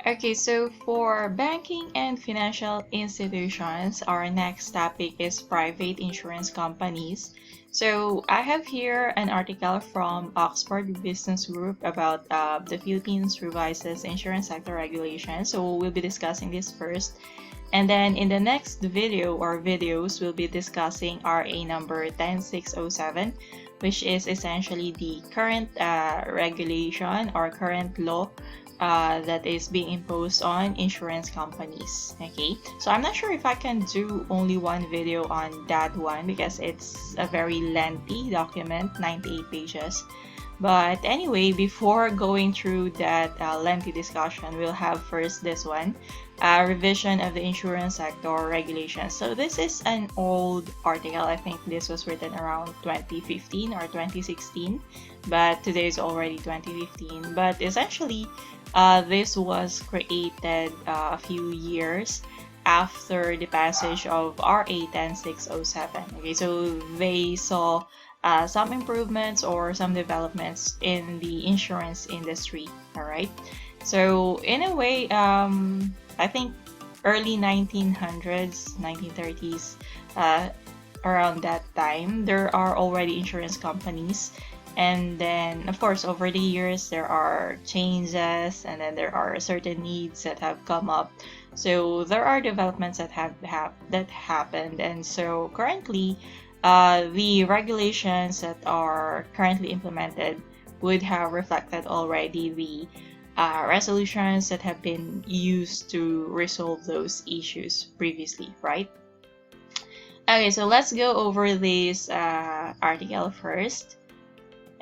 Okay, so for banking and financial institutions, our next topic is private insurance companies. So I have here an article from Oxford Business Group about the Philippines revises insurance sector regulations. So we'll be discussing this first. And then in the next video or videos, we'll be discussing RA number 10607, which is essentially the current regulation or current law that is being imposed on insurance companies. Okay, so I'm not sure if I can do only one video on that one because it's a very lengthy document, 98 pages. But anyway, before going through that lengthy discussion, we'll have first this one, revision of the insurance sector regulations. So this is an old article. I think this was written around 2015 or 2016, but today is already 2015. But essentially, this was created a few years after the passage of RA 10607. Okay, so they saw some improvements or some developments in the insurance industry. All right, so in a way, I think early 1900s, 1930s, around that time, there are already insurance companies. And then, of course, over the years, there are changes, and then there are certain needs that have come up. So there are developments that have happened, and so currently, the regulations that are currently implemented would have reflected already the resolutions that have been used to resolve those issues previously, right? Okay, so let's go over this article first.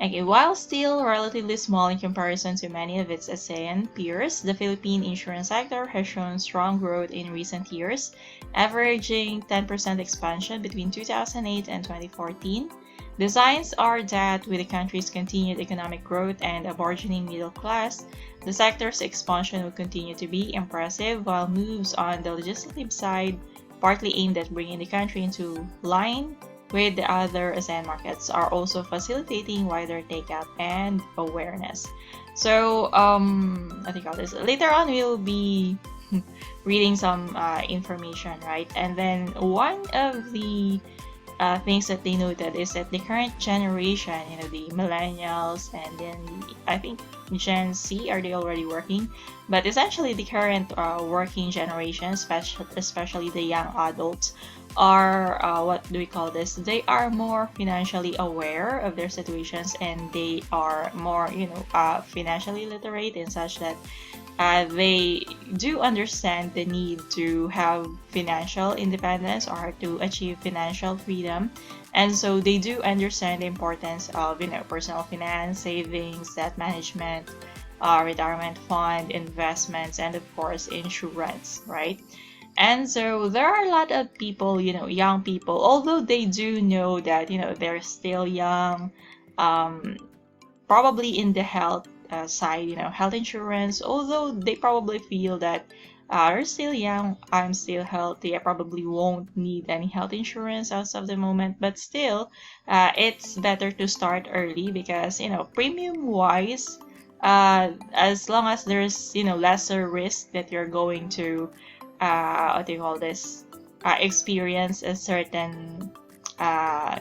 Okay, while still relatively small in comparison to many of its ASEAN peers, the Philippine insurance sector has shown strong growth in recent years, averaging 10% expansion between 2008 and 2014. The signs are that with the country's continued economic growth and a burgeoning middle class, the sector's expansion will continue to be impressive, while moves on the legislative side, partly aimed at bringing the country into line with the other ASEAN markets, are also facilitating wider take-up and awareness. So, I think all this later on we'll be reading some information, right? And then one of the things that they noted is that the current generation, the millennials, and then I think Gen Z, are they already working? But essentially, the current working generation, especially the young adults, are what do we call this? They are more financially aware of their situations, and they are more, financially literate in such that they do understand the need to have financial independence or to achieve financial freedom, and so they do understand the importance of personal finance, savings, debt management, retirement fund, investments, and of course insurance, right? And so there are a lot of people, young people, although they do know that they're still young, probably in the health side, health insurance, although they probably feel that are still young, I'm still healthy, I probably won't need any health insurance as of the moment, but still, it's better to start early because, premium wise, as long as there's, lesser risk that you're going to, what do you call this, experience a certain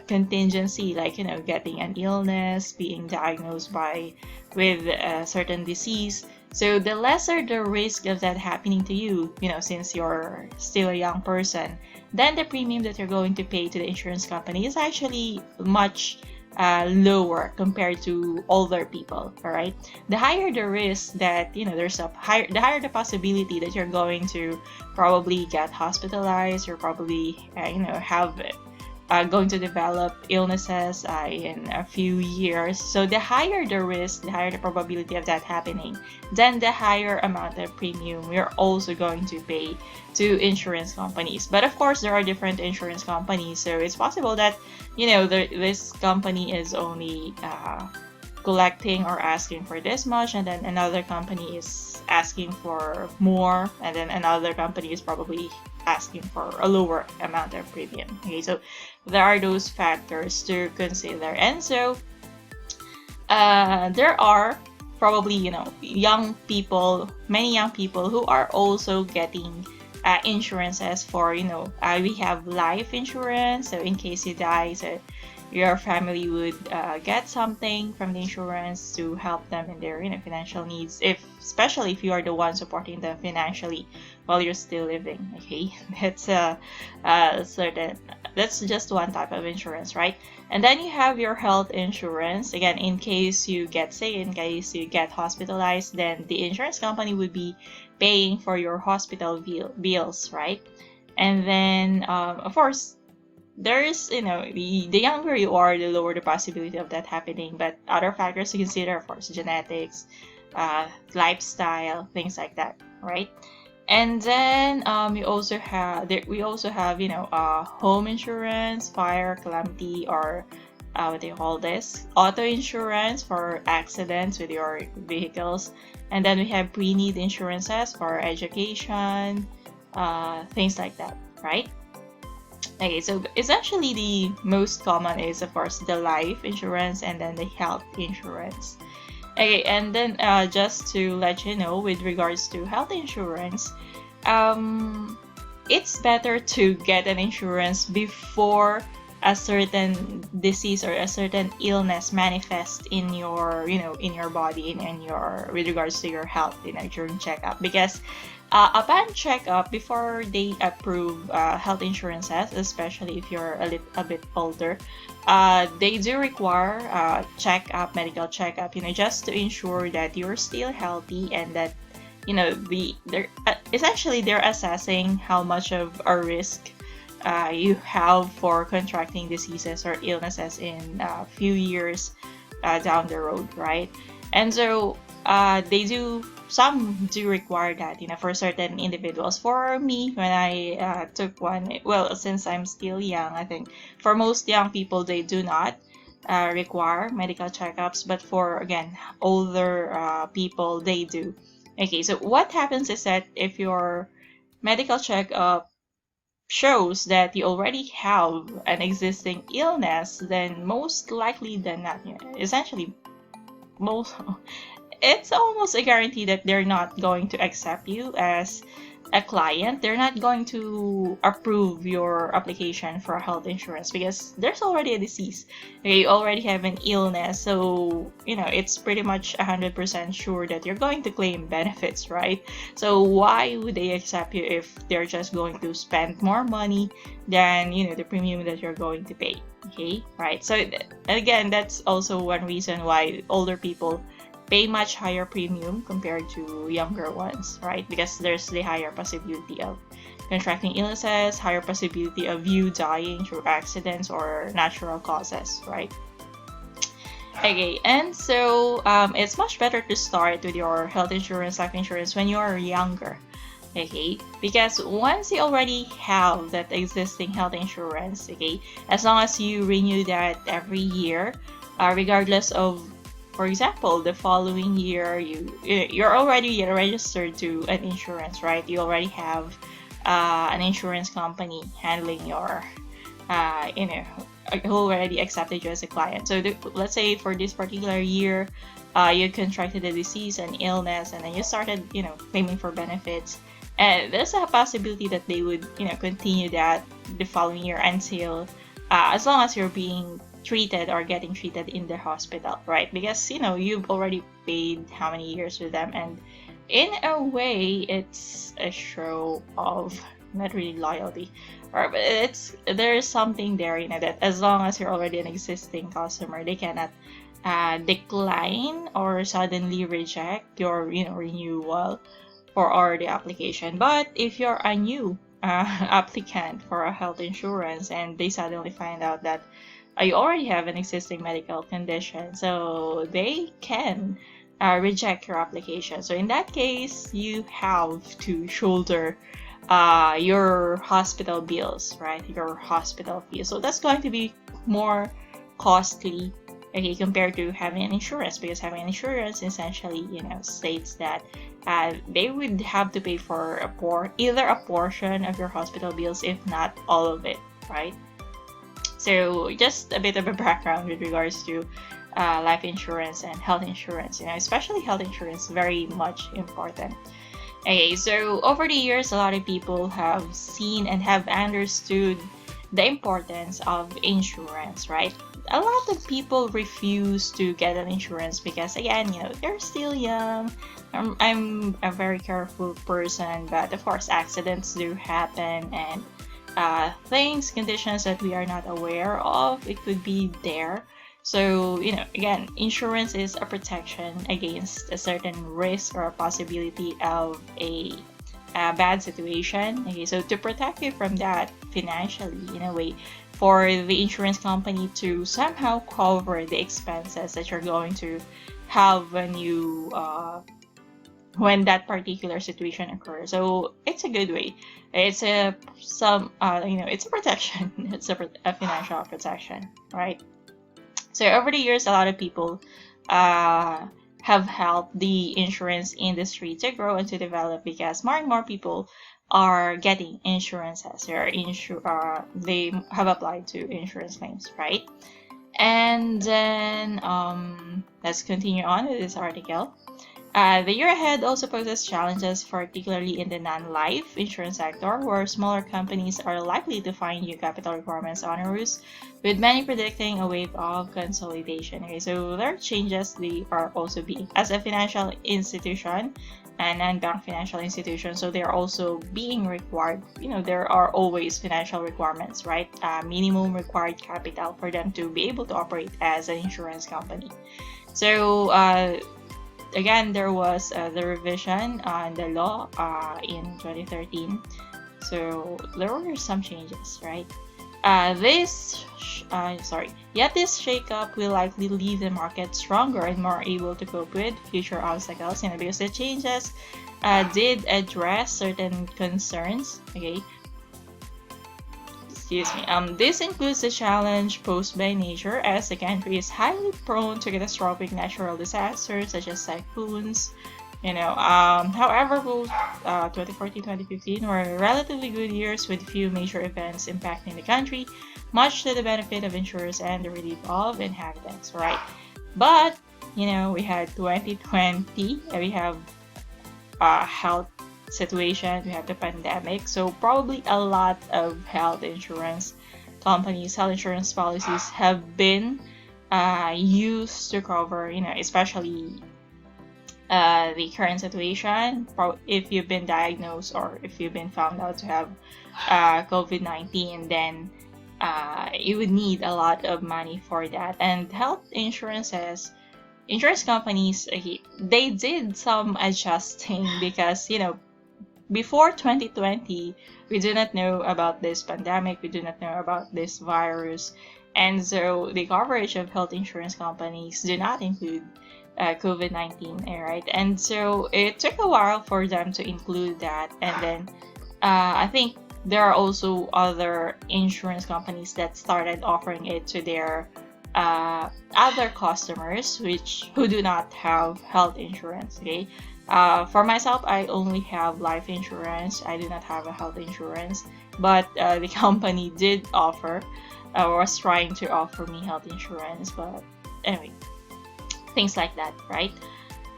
contingency, like getting an illness, being diagnosed with a certain disease. So the lesser the risk of that happening to you, since you're still a young person, then the premium that you're going to pay to the insurance company is actually much lower compared to older people. All right, the higher the risk that there's the higher the possibility that you're going to probably get hospitalized, or probably have going to develop illnesses in a few years. So the higher the risk, the higher the probability of that happening, then the higher amount of premium we're also going to pay to insurance companies. But of course, there are different insurance companies, so it's possible that this company is only collecting or asking for this much, and then another company is asking for more, and then another company is probably asking for a lower amount of premium. Okay, so there are those factors to consider, and so there are probably, many young people who are also getting insurances for, we have life insurance, so in case you die, so your family would get something from the insurance to help them in their financial needs, especially if you are the one supporting them financially while you're still living. Okay, that's just one type of insurance, right? And then you have your health insurance. Again, in case you get sick, in case you get hospitalized, then the insurance company would be paying for your hospital bills, right? And then of course, there's, the younger you are, the lower the possibility of that happening. But other factors to consider, of course, genetics, lifestyle, things like that, right? And then we also have home insurance, fire, calamity, or what do you call this? Auto insurance for accidents with your vehicles. And then we have pre-need insurances for education, things like that, right? Okay, so essentially the most common is, of course, the life insurance and then the health insurance. Okay, and then just to let you know, with regards to health insurance, it's better to get an insurance before a certain disease or a certain illness manifests in your, in your body, in your, with regards to your health, during checkup. Because upon checkup, before they approve health insurances, especially if you're a bit older, they do require medical checkup, just to ensure that you're still healthy and that, they're assessing how much of a risk you have for contracting diseases or illnesses in a few years down the road, right? And so some do require that, for certain individuals. For me, when I took one, well, since I'm still young, I think for most young people, they do not require medical checkups, but for, again, older people, they do. Okay, so what happens is that if your medical checkup shows that you already have an existing illness, then most likely than not, essentially it's almost a guarantee that they're not going to accept you as a client. They're not going to approve your application for health insurance because there's already a disease. You already have an illness, so it's pretty much 100% sure that you're going to claim benefits, right? So why would they accept you if they're just going to spend more money than the premium that you're going to pay? Okay, right? So again, that's also one reason why older people pay much higher premium compared to younger ones, right? Because there's the higher possibility of contracting illnesses, higher possibility of you dying through accidents or natural causes, right? Okay, and so it's much better to start with your health insurance, life insurance when you are younger. Okay, because once you already have that existing health insurance, okay, as long as you renew that every year, regardless of, for example, the following year, you're already registered to an insurance, right? You already have an insurance company handling your, who already accepted you as a client. So let's say for this particular year, you contracted a disease, an illness, and then you started, claiming for benefits. And there's a possibility that they would, continue that the following year until, as long as you're being treated or getting treated in the hospital, right? Because you've already paid how many years with them, and in a way it's a show of not really loyalty, or there's something there, that as long as you're already an existing customer, they cannot decline or suddenly reject your renewal or the application. But if you're a new applicant for a health insurance and they suddenly find out that you already have an existing medical condition, so they can reject your application. So in that case, you have to shoulder your hospital bills, right? Your hospital fees. So that's going to be more costly, okay, compared to having an insurance, because having an insurance essentially, states that they would have to pay for either a portion of your hospital bills, if not all of it, right? So just a bit of a background with regards to life insurance and health insurance. Especially health insurance, very much important. Okay, so over the years, a lot of people have seen and have understood the importance of insurance, right? A lot of people refuse to get an insurance because, again, they're still young. I'm a very careful person, but of course, accidents do happen, and conditions that we are not aware of, it could be there. So, again, insurance is a protection against a certain risk or a possibility of a bad situation. Okay, so to protect you from that financially, in a way, for the insurance company to somehow cover the expenses that you're going to have when that particular situation occurs. So it's a good way. It's it's a protection. It's a financial protection, right? So over the years, a lot of people have helped the insurance industry to grow and to develop because more and more people are getting insurances. They have applied to insurance claims, right? And then let's continue on with this article. The year ahead also poses challenges, particularly in the non-life insurance sector, where smaller companies are likely to find new capital requirements onerous, with many predicting a wave of consolidation. Okay, so there are changes they are also being, as a financial institution and non-bank financial institution, so they are also being required. There are always financial requirements, right? Minimum required capital for them to be able to operate as an insurance company. So again, there was the revision on the law in 2013. So there were some changes, right? Yet this shakeup will likely leave the market stronger and more able to cope with future obstacles, because the changes did address certain concerns. Okay. Excuse me. This includes the challenge posed by nature, as the country is highly prone to catastrophic natural disasters such as typhoons. However, both 2014-2015 were relatively good years with few major events impacting the country, much to the benefit of insurers and the relief of inhabitants, right? But we had 2020, we have health situation, we have the pandemic, so probably a lot of health insurance companies, health insurance policies have been used to cover, especially the current situation. If you've been diagnosed or if you've been found out to have COVID-19, then you would need a lot of money for that. And health insurance companies, they did some adjusting because, before 2020, we do not know about this pandemic, we do not know about this virus, and so the coverage of health insurance companies do not include COVID-19, right? And so it took a while for them to include that, and then I think there are also other insurance companies that started offering it to their other customers who do not have health insurance. Okay. For myself, I only have life insurance. I do not have a health insurance, but the company did offer, was trying to offer me health insurance. But anyway, things like that, right?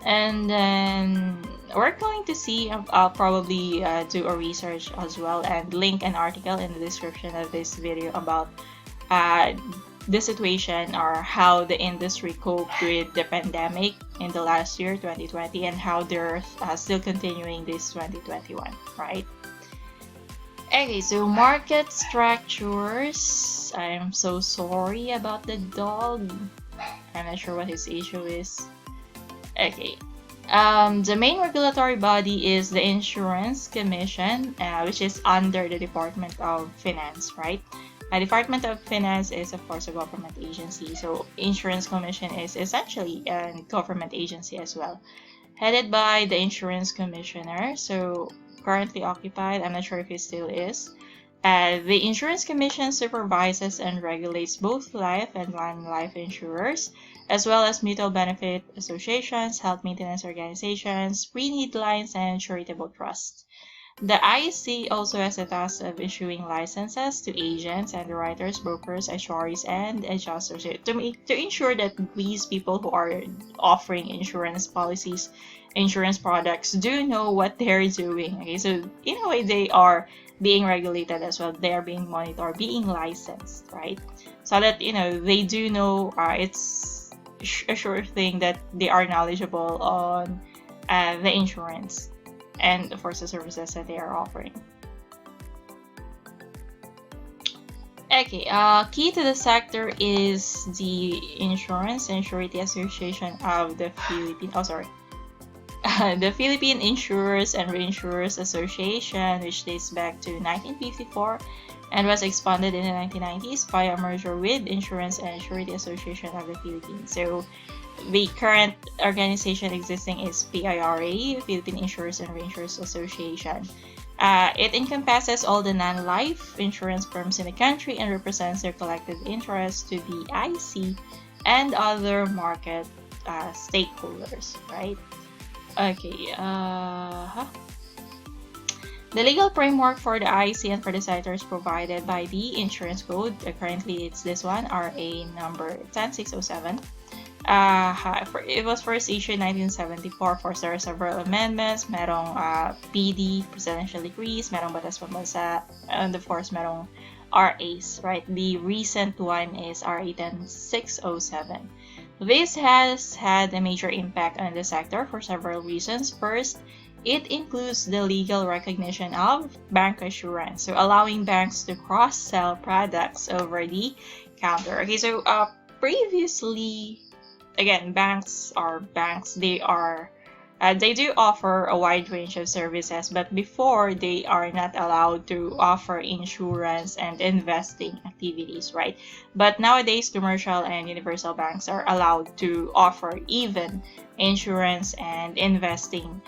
And then we're going to see, I'll probably do a research as well and link an article in the description of this video about the situation or how the industry coped with the pandemic in the last year, 2020, and how they're still continuing this 2021, right? Okay, so market structures. I'm so sorry about the dog. I'm not sure what his issue is. Okay. The main regulatory body is the Insurance Commission, which is under the Department of Finance, right? Department of Finance is, of course, a government agency. So Insurance Commission is essentially a government agency as well, headed by the Insurance Commissioner. So currently occupied, I'm not sure if it still is. The Insurance Commission supervises and regulates both life and non-life insurers, as well as mutual benefit associations, health maintenance organizations, pre-need lines, and charitable trusts. The IC also has a task of issuing licenses to agents, underwriters, brokers, actuaries, and adjusters to ensure that these people who are offering insurance policies, insurance products, do know what they're doing. Okay, so in a way, they are being regulated as well. They are being monitored, being licensed, right? So that they do know it's a sure thing that they are knowledgeable on the insurance and of course the services that they are offering. Okay, key to the sector is the Insurance and Surety Association of the Philippines. Oh, sorry. The Philippine Insurers and Reinsurers Association, which dates back to 1954 and was expanded in the 1990s via merger with Insurance and Surety Association of the Philippines. So the current organization existing is PIRA, Philippine Insurers and Reinsurers Association. It encompasses all the non-life insurance firms in the country and represents their collective interests to the IC and other market stakeholders, right? Okay, the legal framework for the IC and for the sector is provided by the Insurance Code. Currently, it's this one, RA number 10607. It was first issued in 1974. For there are several amendments. Merong PD, Presidential Decrees, merong Batas Pambansa, and of course merong RAs, right? The recent one is RA 10607. This has had a major impact on the sector for several reasons. First, it includes the legal recognition of bank assurance, so allowing banks to cross-sell products over the counter. Okay, so previously, again, banks are banks. They do offer a wide range of services, but before they are not allowed to offer insurance and investing activities, right? But nowadays, commercial and universal banks are allowed to offer even insurance and investing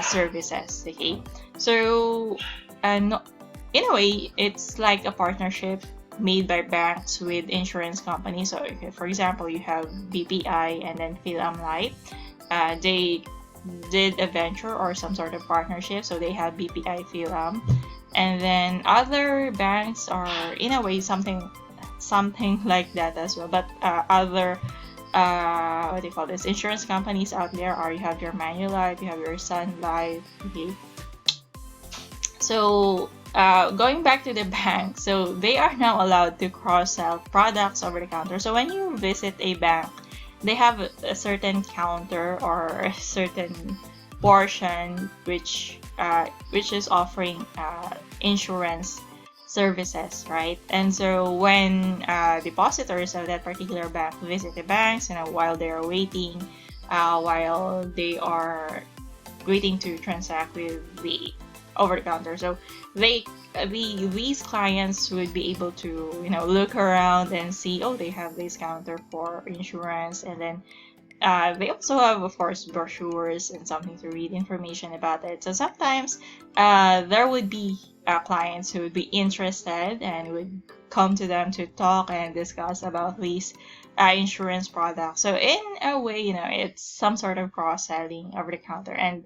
services. Okay, so in a way, it's like a partnership made by banks with insurance companies. So, for example, you have BPI and then Philam Life. They did a venture or some sort of partnership, so they have BPI Philam, and then other banks are in a way something like that as well. But other what do you call this, insurance companies out there are, you have your Manulife, you have your Sun Life. Okay, so going back to the bank, so they are now allowed to cross-sell products over the counter. So when you visit a bank, they have a certain counter or a certain portion which is offering insurance services, right? And so when depositors of that particular bank visit the banks, while they are waiting, while they are waiting to transact with the over the counter, so these clients would be able to look around and see, oh, they have this counter for insurance, and then they also have, of course, brochures and something to read information about it. So sometimes there would be clients who would be interested and would come to them to talk and discuss about these insurance products. So in a way, it's some sort of cross-selling over the counter. And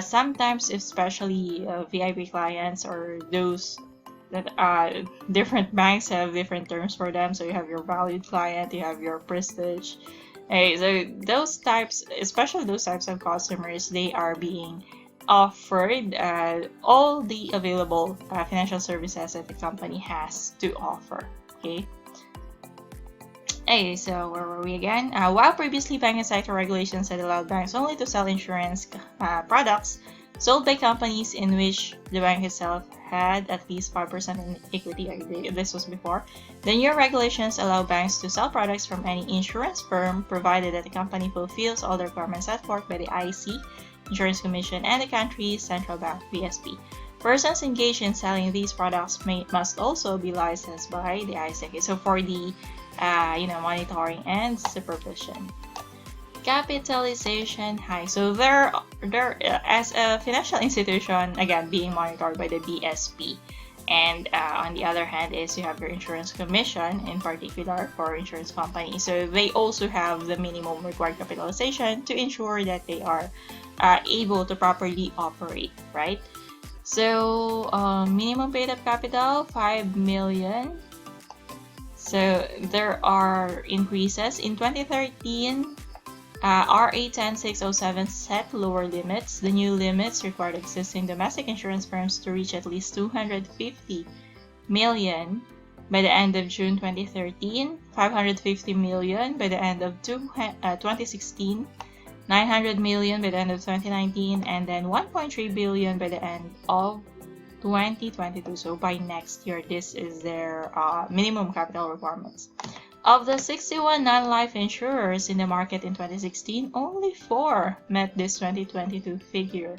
sometimes, especially VIP clients or those that different banks have different terms for them. So you have your valued client, you have your prestige. Okay, so those types, especially those types of customers, they are being offered all the available financial services that the company has to offer. Okay. Okay, so where were we again? While previously banking sector regulations had allowed banks only to sell insurance products sold by companies in which the bank itself had at least 5% in equity, this was before, the new regulations allow banks to sell products from any insurance firm provided that the company fulfills all the requirements set forth by the IC, Insurance Commission, and the country's central bank, BSP. Persons engaged in selling these products must also be licensed by the IC. So for the monitoring and supervision. Capitalization high. So they're as a financial institution, again, being monitored by the BSP. And on the other hand is you have your insurance commission, in particular for insurance companies. So they also have the minimum required capitalization to ensure that they are able to properly operate, right? So minimum paid up capital 5 million. So there are increases. In 2013, RA 10607 set lower limits. The new limits required existing domestic insurance firms to reach at least 250 million by the end of June 2013, 550 million by the end of 2016, 900 million by the end of 2019, and then 1.3 billion by the end of 2022. So by next year, this is their minimum capital requirements. Of the 61 non-life insurers in the market in 2016, only 4 met this 2022 figure.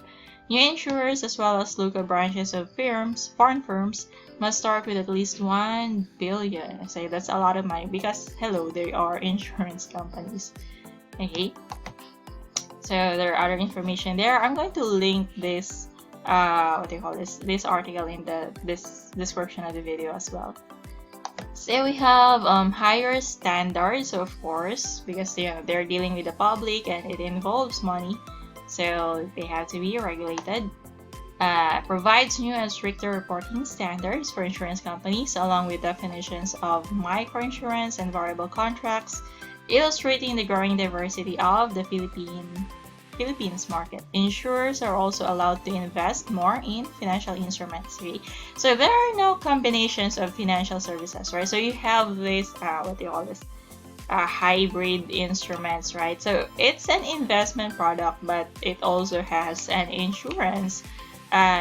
New insurers as well as local branches of foreign firms, must start with at least 1 billion. I say that's a lot of money because, hello, they are insurance companies. Okay. So there are other information there. I'm going to link this, this article in this description of the video as well. So we have higher standards, of course, because they're dealing with the public and it involves money, so they have to be regulated. Provides new and stricter reporting standards for insurance companies, along with definitions of microinsurance and variable contracts, illustrating the growing diversity of the Philippines market. Insurers are also allowed to invest more in financial instruments. Okay? So there are no combinations of financial services, right? So you have this, hybrid instruments, right? So it's an investment product, but it also has an insurance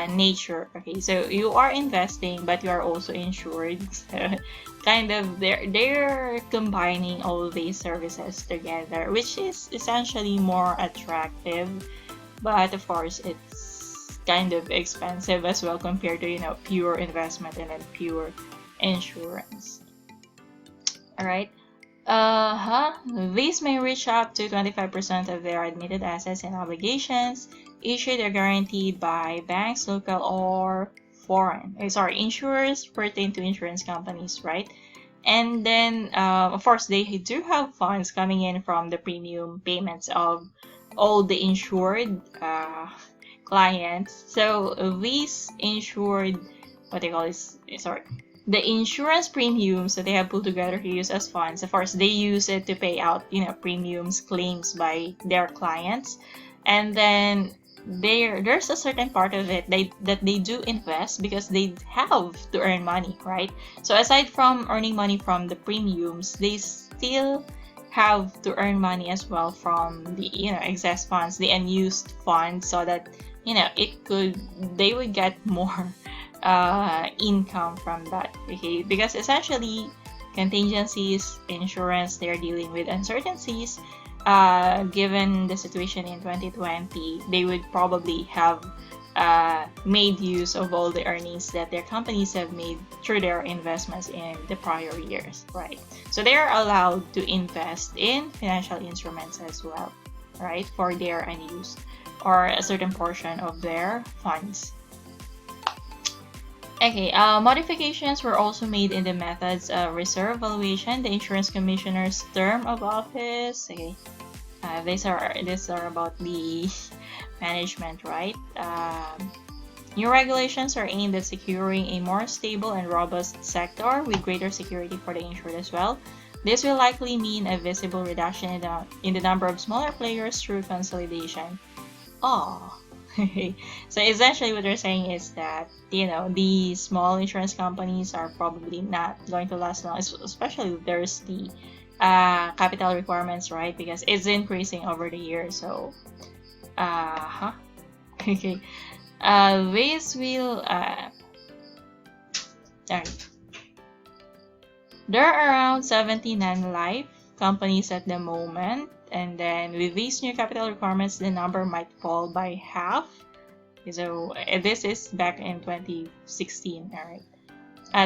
nature. Okay, so you are investing, but you are also insured. So kind of they're combining all these services together, which is essentially more attractive, but of course it's kind of expensive as well compared to pure investment and then pure insurance. All right. These may reach up to 25% of their admitted assets and obligations. Issued or guaranteed by banks, local or foreign. Insurers pertain to insurance companies, right? And then, of course, they do have funds coming in from the premium payments of all the insured clients. So these insured, the insurance premiums that they have pulled together to use as funds, of course, they use it to pay out, premiums, claims by their clients. And then there's a certain part of it that they do invest because they have to earn money, right? So aside from earning money from the premiums, they still have to earn money as well from the excess funds, the unused funds, so that they would get more income from that. Okay, because essentially contingencies, insurance, they're dealing with uncertainties. Given the situation in 2020, they would probably have made use of all the earnings that their companies have made through their investments in the prior years, right? So they are allowed to invest in financial instruments as well, right, for their unused or a certain portion of their funds. Okay, modifications were also made in the methods of reserve valuation, the insurance commissioner's term of office. Okay, these are about the management, right? New regulations are aimed at securing a more stable and robust sector with greater security for the insured as well. This will likely mean a visible reduction in the number of smaller players through consolidation. So essentially what they're saying is that the small insurance companies are probably not going to last long, especially if there's the capital requirements, right? Because it's increasing over the years. So okay, this will there are around 70 non-life companies at the moment. And then with these new capital requirements, the number might fall by half. So this is back in 2016, alright.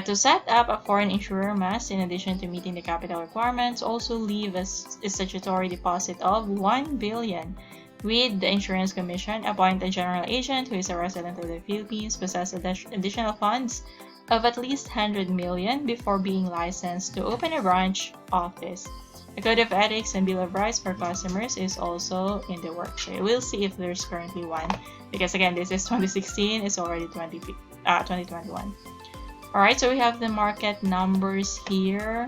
To set up a foreign insurer must, in addition to meeting the capital requirements, also leave a statutory deposit of 1 billion with the Insurance Commission, appoint a general agent who is a resident of the Philippines, possess additional funds of at least 100 million before being licensed to open a branch office. A code of ethics and bill of rights for customers is also in the works. So we'll see if there's currently one, because again, this is 2016, it's already 2021. Alright, so we have the market numbers here.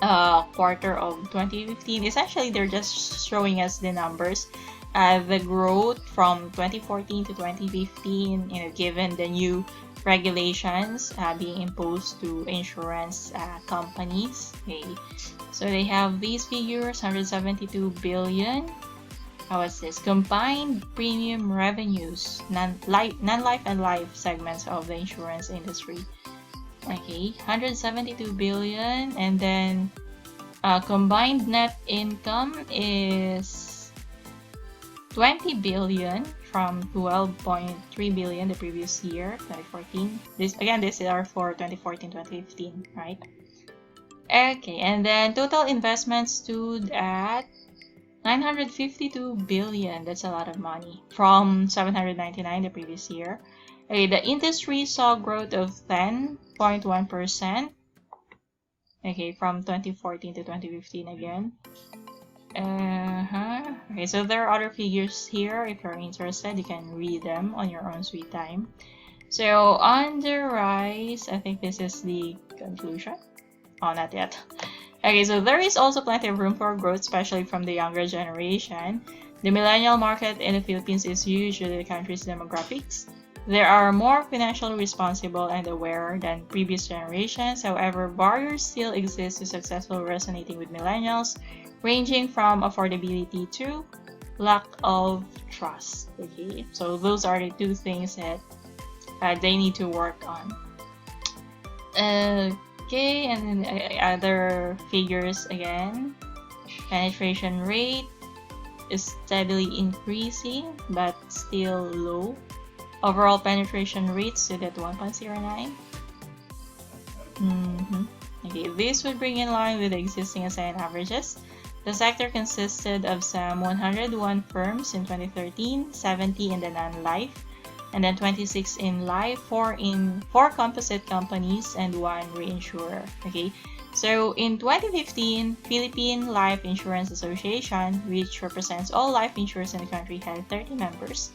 Quarter of 2015. Essentially, they're just showing us the numbers. The growth from 2014 to 2015, given the new regulations being imposed to insurance companies. Okay, so they have these figures: 172 billion. How is this? Combined premium revenues, non-life and life segments of the insurance industry. Okay, 172 billion, and then combined net income is 20 billion from 12.3 billion the previous year, 2014. This is our for 2014-2015, right? Okay, and then total investments stood at 952 billion. That's a lot of money from 799 the previous year. Okay, the industry saw growth of 10.1%. Okay, from 2014 to 2015 again. Okay, so there are other figures here. If you're interested, you can read them on your own sweet time. So on the rise, I think this is the conclusion. Oh, not yet. Okay, so there is also plenty of room for growth, especially from the younger generation. The millennial market in the Philippines is huge due to the country's demographics. They are more financially responsible and aware than previous generations. However, barriers still exist to successfully resonating with millennials, ranging from affordability to lack of trust. Okay, so those are the two things that they need to work on. Okay, and then other figures again. Penetration rate is steadily increasing but still low. Overall penetration rate stood at 1.09. Okay, this would bring in line with the existing ASEAN averages. The sector consisted of some 101 firms in 2013, 70 in the non-life, and then 26 in life, 4 composite companies, and 1 reinsurer. Okay, so in 2015, Philippine Life Insurance Association, which represents all life insurers in the country, had 30 members.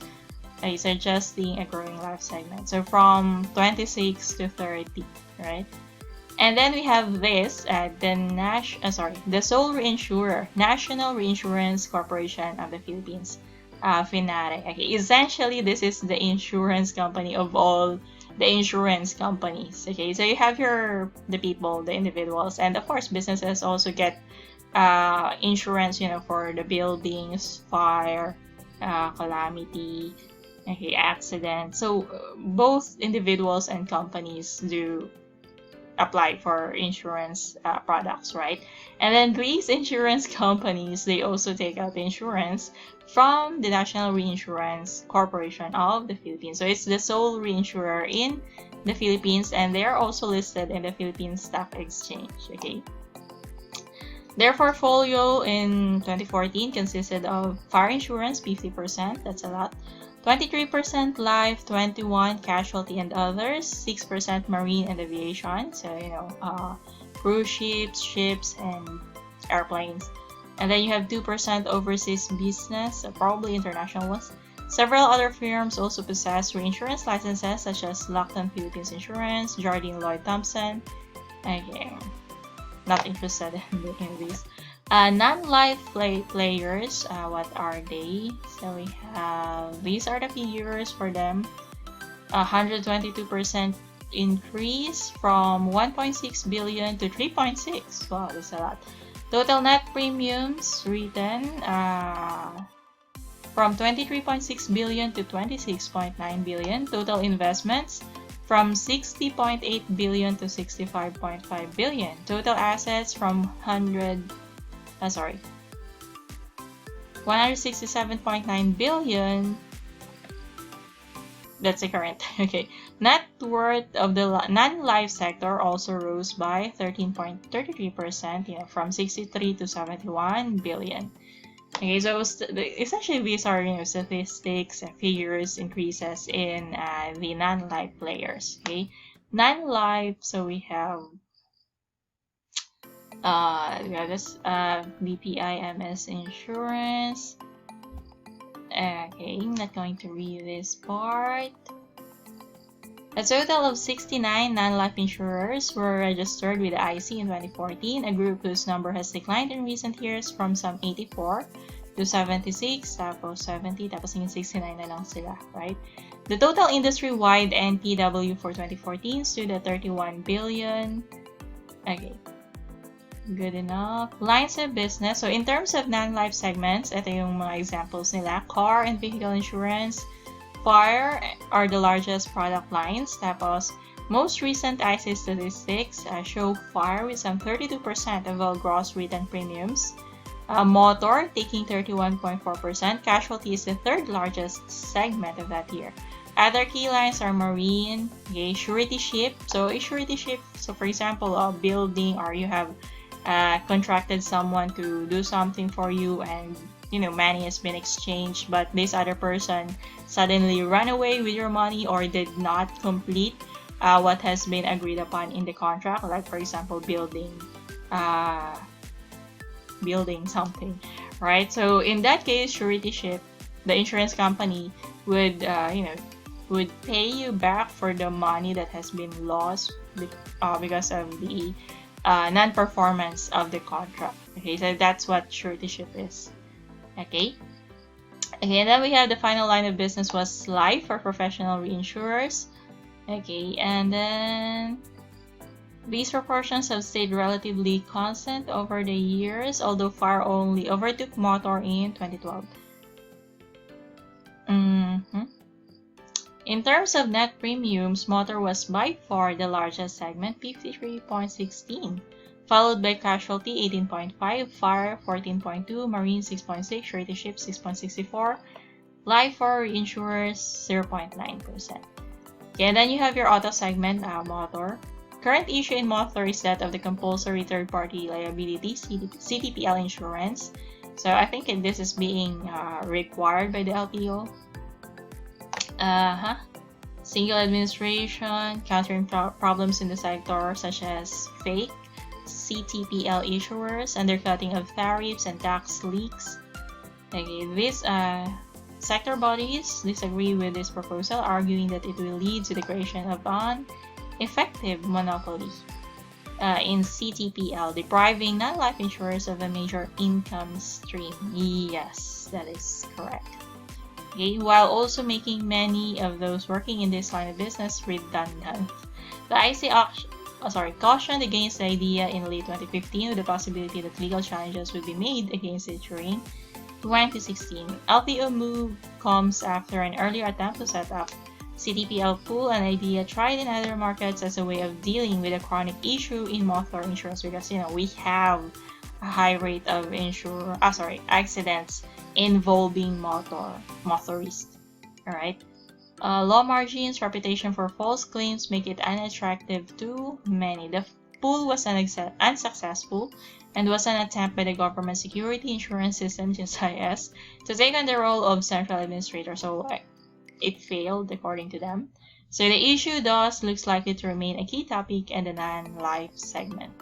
Okay, suggesting a growing life segment. So from 26 to 30, right? And then we have this, the sole reinsurer, National Reinsurance Corporation of the Philippines, FINARE. Okay, essentially, this is the insurance company of all the insurance companies. Okay, so you have the people, the individuals, and of course, businesses also get insurance, for the buildings, fire, calamity. Okay, accident. So both individuals and companies do apply for insurance products, right? And then these insurance companies, they also take out the insurance from the National Reinsurance Corporation of the Philippines. So it's the sole reinsurer in the Philippines, and they are also listed in the Philippine Stock Exchange. Okay. Their portfolio in 2014 consisted of fire insurance, 50%, that's a lot. 23% life, 21% casualty and others, 6% marine and aviation, so cruise ships, and airplanes. And then you have 2% overseas business, so probably international ones. Several other firms also possess reinsurance licenses, such as Lockton Philippines Insurance, Jardine Lloyd Thompson. Again, not interested in these. Non-life players, what are they? So we have, these are the figures for them. 122% increase from 1.6 billion to 3.6. Wow, that's a lot. Total net premiums written from 23.6 billion to 26.9 billion. Total investments from 60.8 billion to 65.5 billion. Total assets from 167.9 billion. That's the current. Okay. Net worth of the non-life sector also rose by 13.33%, from 63 to 71 billion. Okay, so essentially these are statistics and figures increases in the non-life players. Okay, non-life. So we have We have this BPIMS Insurance. Okay, I'm not going to read this part. A total of 69 non-life insurers were registered with the IC in 2014, a group whose number has declined in recent years from some 84 to 76, tapos 70, tapos 69 na lang sila, right? The total industry-wide NPW for 2014 stood at 31 billion. Okay. Good enough. Lines of business. So, in terms of non-life segments, ito yung mga examples nila. Car and vehicle insurance, fire are the largest product lines. Tapos, most recent IC statistics show fire with some 32% of all gross written premiums. Motor taking 31.4%. Casualty is the third largest segment of that year. Other key lines are marine, okay, surety ship. So a surety ship, so for example, a building, or you have contracted someone to do something for you, and money has been exchanged, but this other person suddenly ran away with your money or did not complete what has been agreed upon in the contract, like for example building something, right? So in that case, surety ship, the insurance company would would pay you back for the money that has been lost because of the non-performance of the contract. Okay, so that's what surety ship is. Okay, and then we have the final line of business was life for professional reinsurers. Okay, and then these proportions have stayed relatively constant over the years, although fire only overtook motor in 2012. In terms of net premiums, motor was by far the largest segment, 53.16, followed by casualty 18.5, fire 14.2, marine 6.6, surety ship 6.64, life for reinsurers 0.9%. Okay, and then you have your auto segment, motor. Current issue in motor is that of the compulsory third-party liability (CTPL) insurance. So I think this is being required by the LTO. Single administration, countering problems in the sector such as fake CTPL issuers, undercutting of tariffs, and tax leaks. Okay, these sector bodies disagree with this proposal, arguing that it will lead to the creation of an effective monopoly in CTPL, depriving non-life insurers of a major income stream. Yes, that is correct. Okay, while also making many of those working in this line of business redundant. The IC cautioned against the idea in late 2015 with the possibility that legal challenges would be made against it during 2016. LTO move comes after an earlier attempt to set up CTPL pool, an idea tried in other markets as a way of dealing with a chronic issue in motor insurance, because we have a high rate of accidents involving motorists. Alright. Low margins, reputation for false claims make it unattractive to many. The pool was unsuccessful and was an attempt by the Government Security Insurance System, GSIS, to take on the role of central administrator. So it failed, according to them. So the issue thus looks likely to remain a key topic in the non-life segment.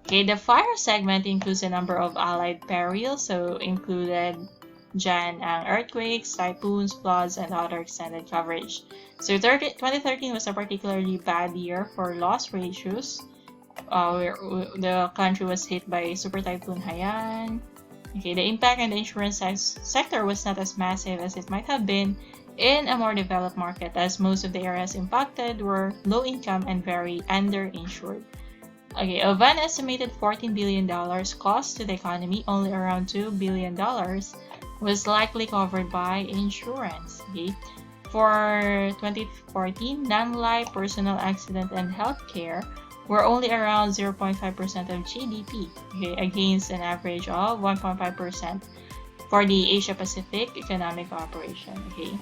Okay, the fire segment includes a number of allied perils, so included dyan ang earthquakes, typhoons, floods, and other extended coverage. So 2013 was a particularly bad year for loss ratios, where the country was hit by Super Typhoon Haiyan. Okay, the impact on the insurance sector was not as massive as it might have been in a more developed market, as most of the areas impacted were low income and very underinsured. Okay, of an estimated $14 billion cost to the economy, only around $2 billion was likely covered by insurance. Okay? For 2014, non-life, personal accident, and healthcare were only around 0.5% of GDP, okay, against an average of 1.5% for the Asia-Pacific Economic Cooperation. Okay,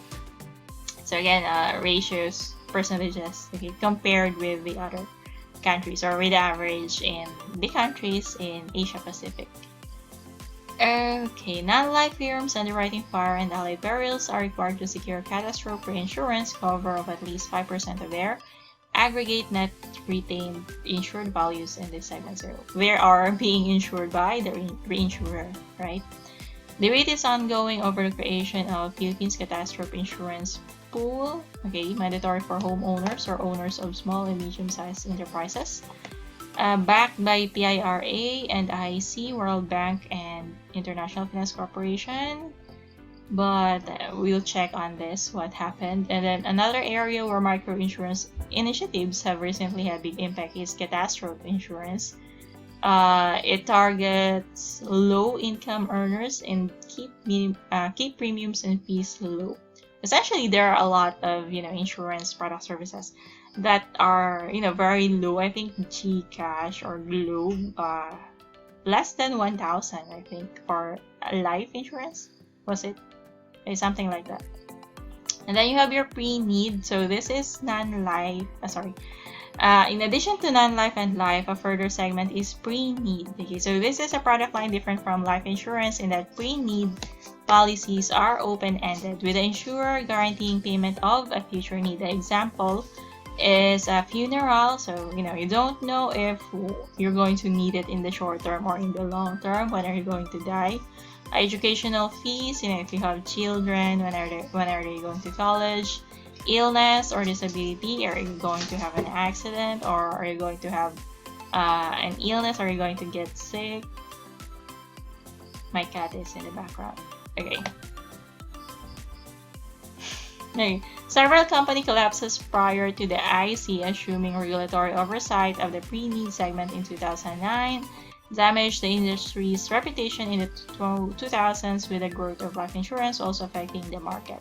so again, ratios, percentages, okay, compared with the other countries, or with the average in the countries in Asia-Pacific. Okay, non-life firms underwriting fire and allied perils are required to secure catastrophic insurance cover of at least 5% of their aggregate net retained insured values in this segment. So they are being insured by the reinsurer, right? The rate is ongoing over the creation of Philippines Catastrophic Insurance Pool, okay, mandatory for homeowners or owners of small and medium-sized enterprises, backed by PIRA and IC, World Bank, and International Finance Corporation. But we'll check on this, what happened. And then another area where microinsurance initiatives have recently had big impact is catastrophic insurance. It targets low-income earners and keep premiums and fees low. Essentially, there are a lot of insurance product services that are very low. I think GCash or Globe, less than 1,000, I think, or life insurance, was it? Something like that. And then you have your pre-need. So this is non-life. In addition to non-life and life, a further segment is pre-need. Okay, so this is a product line different from life insurance in that pre-need policies are open-ended, with the insurer guaranteeing payment of a future need. The example is a funeral. So you don't know if you're going to need it in the short term or in the long term. When are you going to die? Educational fees, if you have children, when are they going to college? Illness or disability, are you going to have an accident, or are you going to have an illness? Are you going to get sick? My cat is in the background. Okay. Several company collapses prior to the IC assuming regulatory oversight of the pre-need segment in 2009 damaged the industry's reputation in the 2000s, with the growth of life insurance also affecting the market.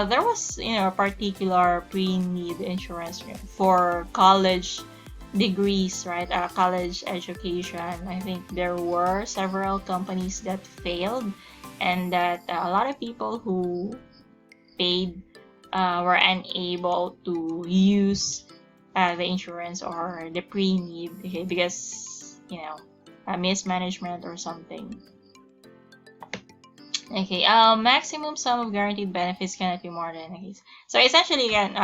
There was, a particular pre-need insurance for college degrees, right? College education. I think there were several companies that failed, and that a lot of people who paid were unable to use the insurance or the pre-need, okay, because mismanagement or something. Okay, maximum sum of guaranteed benefits cannot be more than a case. So essentially, again,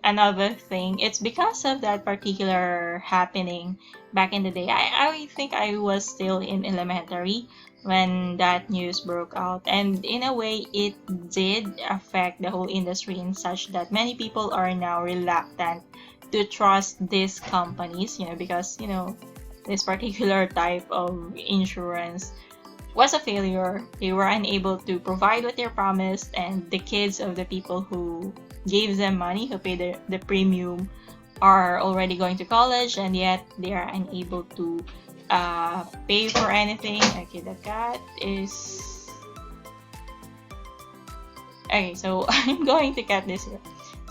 another thing, it's because of that particular happening back in the day. I think I was still in elementary when that news broke out, and in a way it did affect the whole industry in such that many people are now reluctant to trust these companies, because this particular type of insurance was a failure. They were unable to provide what they promised, and the kids of the people who gave them money, who paid the premium, are already going to college, and yet they are unable to pay for anything. Okay, the cat is... Okay, so I'm going to cut this here.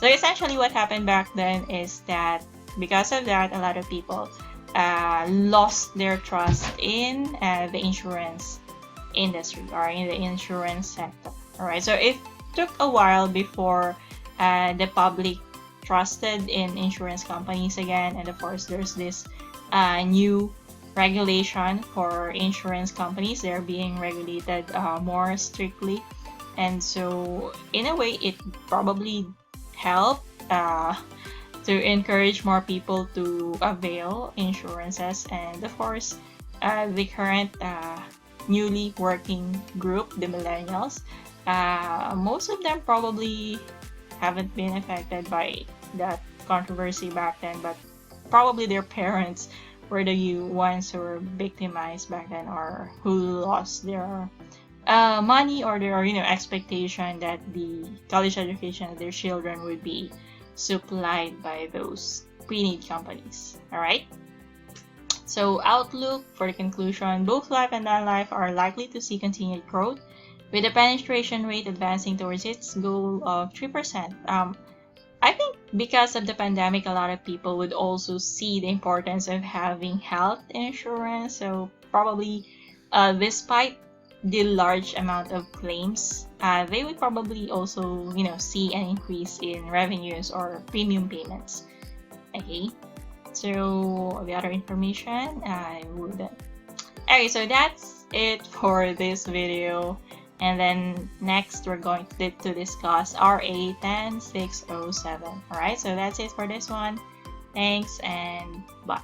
So essentially what happened back then is that because of that, a lot of people lost their trust in the insurance industry or in the insurance sector. Alright, so it took a while before the public trusted in insurance companies again, and of course there's this new regulation for insurance companies. They're being regulated more strictly, and so in a way it probably helped to encourage more people to avail insurances. And of course the current newly working group, the millennials, most of them probably haven't been affected by that controversy back then, but probably their parents were the ones who were victimized back then, or who lost their money or their expectation that the college education of their children would be supplied by those pre-need companies. Alright, so outlook for the conclusion: both life and non-life are likely to see continued growth, with the penetration rate advancing towards its goal of 3%. I think because of the pandemic, a lot of people would also see the importance of having health insurance. So probably despite the large amount of claims, they would probably also see an increase in revenues or premium payments. Okay, so the other information I wouldn't. Okay, so that's it for this video. And then next, we're going to discuss RA 10607. Alright, so that's it for this one. Thanks and bye.